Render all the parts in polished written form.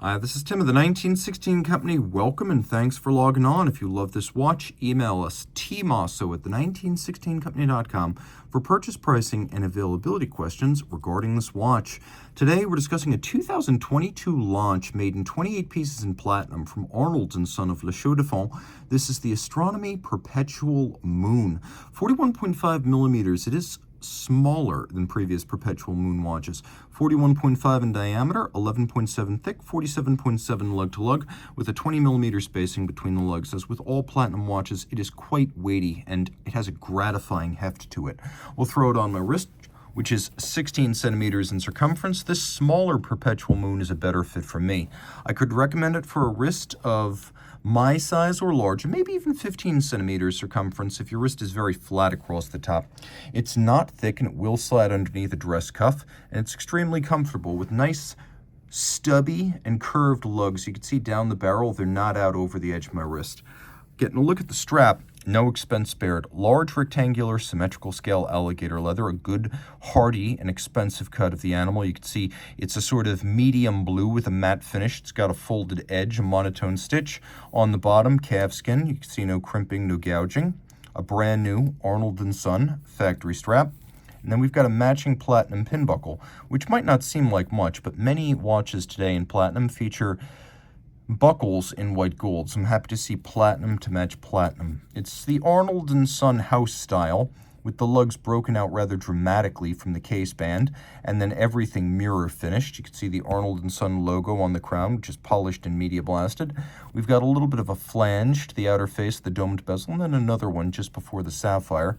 This is Tim of the 1916 Company. Welcome and thanks for logging on. If you love this watch, email us tmosso@the1916company.com for purchase pricing and availability questions regarding this watch. Today we're discussing a 2022 launch made in 28 pieces in platinum from Arnold Son of La Chaux-de-Fonds. This is the Astronomy Perpetual Moon. 41.5 millimeters. It is smaller than previous perpetual moon watches. 41.5 in diameter, 11.7 thick, 47.7 lug-to-lug, with a 20 millimeter spacing between the lugs. As with all platinum watches, it is quite weighty and it has a gratifying heft to it. We'll throw it on my wrist, which is 16 centimeters in circumference. This smaller perpetual moon is a better fit for me. I could recommend it for a wrist of my size or larger, maybe even 15 centimeters circumference if your wrist is very flat across the top. It's not thick and it will slide underneath a dress cuff, and it's extremely comfortable with nice stubby and curved lugs. You can see down the barrel, they're not out over the edge of my wrist. Getting a look at the strap, no expense spared. Large rectangular symmetrical scale alligator leather, a good hardy and expensive cut of the animal. You can see it's a sort of medium blue with a matte finish. It's got a folded edge, a monotone stitch. On the bottom, calf skin. You can see no crimping, no gouging. A brand new Arnold Son factory strap. And then we've got a matching platinum pin buckle, which might not seem like much, but many watches today in platinum feature buckles in white gold, so I'm happy to see platinum to match platinum. It's the Arnold Son house style, with the lugs broken out rather dramatically from the case band, and then everything mirror finished. You can see the Arnold Son logo on the crown, which is polished and media blasted. We've got a little bit of a flange to the outer face, the domed bezel, and then another one just before the sapphire.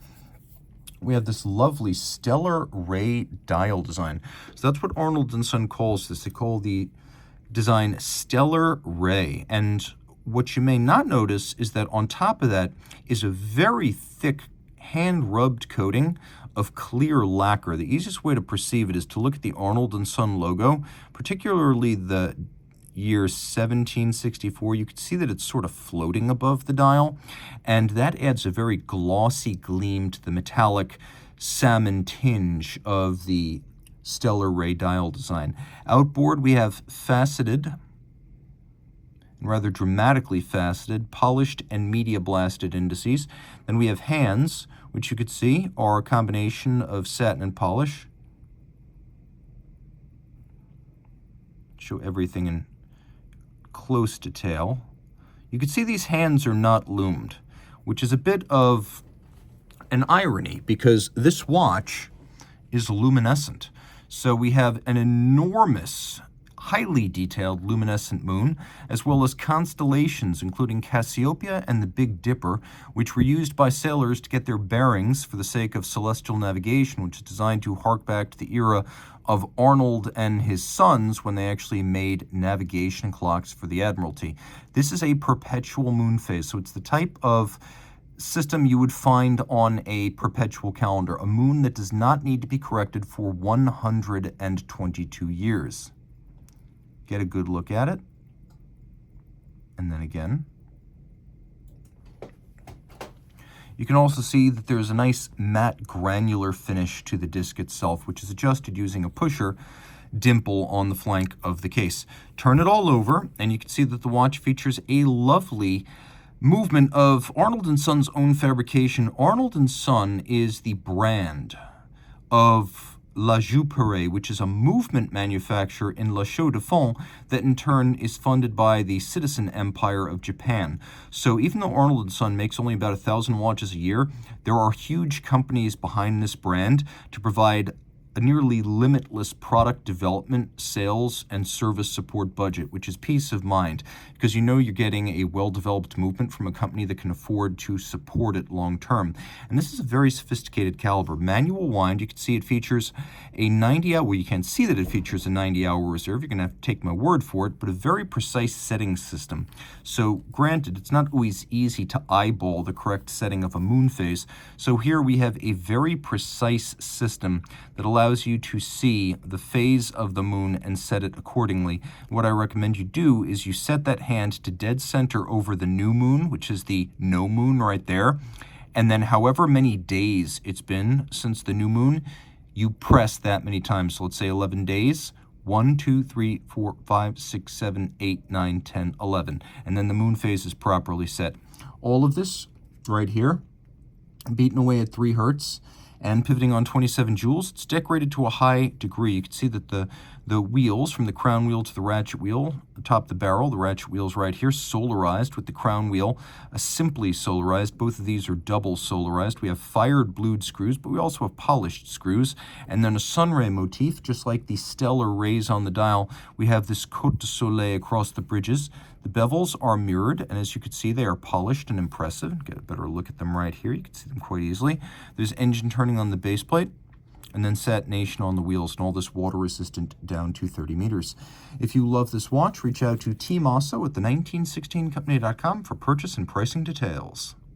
We have this lovely stellar ray dial design. So that's what Arnold Son calls this. They call the design stellar ray, and what you may not notice is that on top of that is a very thick hand-rubbed coating of clear lacquer. The easiest way to perceive it is to look at the Arnold Son logo, particularly the year 1764. You can see that it's sort of floating above the dial, and that adds a very glossy gleam to the metallic salmon tinge of the stellar ray dial design. Outboard, we have faceted, and rather dramatically faceted, polished and media blasted indices. Then we have hands, which you could see are a combination of satin and polish. Show everything in close detail. You can see these hands are not loomed, which is a bit of an irony because this watch is luminescent. So we have an enormous, highly detailed luminescent moon, as well as constellations, including Cassiopeia and the Big Dipper, which were used by sailors to get their bearings for the sake of celestial navigation, which is designed to hark back to the era of Arnold and his sons when they actually made navigation clocks for the Admiralty. This is a perpetual moon phase, so it's the type of system you would find on a perpetual calendar, a moon that does not need to be corrected for 122 years. Get a good look at it. And then again. You can also see that there's a nice matte granular finish to the disc itself, which is adjusted using a pusher dimple on the flank of the case. Turn it all over, and you can see that the watch features a lovely movement of Arnold Son's own fabrication. Arnold Son is the brand of La Jouperet, which is a movement manufacturer in La Chaux-de-Fonds that in turn is funded by the Citizen Empire of Japan. So even though Arnold Son makes only about 1,000 watches a year, there are huge companies behind this brand to provide a nearly limitless product development, sales, and service support budget, which is peace of mind, because you know you're getting a well-developed movement from a company that can afford to support it long-term. And this is a very sophisticated caliber. Manual wind, you can see it features a 90-hour, well, you can't see that it features a 90-hour reserve. You're going to have to take my word for it, but a very precise setting system. So granted, it's not always easy to eyeball the correct setting of a moon phase. So here we have a very precise system that allows you to see the phase of the moon and set it accordingly. What I recommend you do is you set that hand to dead center over the new moon, which is the no moon right there, and then however many days it's been since the new moon, you press that many times. So let's say 11 days, 1, 2, 3, 4, 5, 6, 7, 8, 9, 10, 11. And then the moon phase is properly set. All of this right here, beaten away at 3 hertz and pivoting on 27 joules. It's decorated to a high degree. You can see that the wheels, from the crown wheel to the ratchet wheel, atop the barrel, the ratchet wheel's right here, solarized, with the crown wheel simply solarized. Both of these are double solarized. We have fired blued screws, but we also have polished screws. And then a sunray motif, just like the stellar rays on the dial. We have this Côte de Soleil across the bridges. The bevels are mirrored, and as you can see, they are polished and impressive. Get a better look at them right here. You can see them quite easily. There's engine turning on the base plate, and then satination on the wheels, and all this water resistant down to 30 meters. If you love this watch, reach out to Team Mosso at the 1916company.com for purchase and pricing details.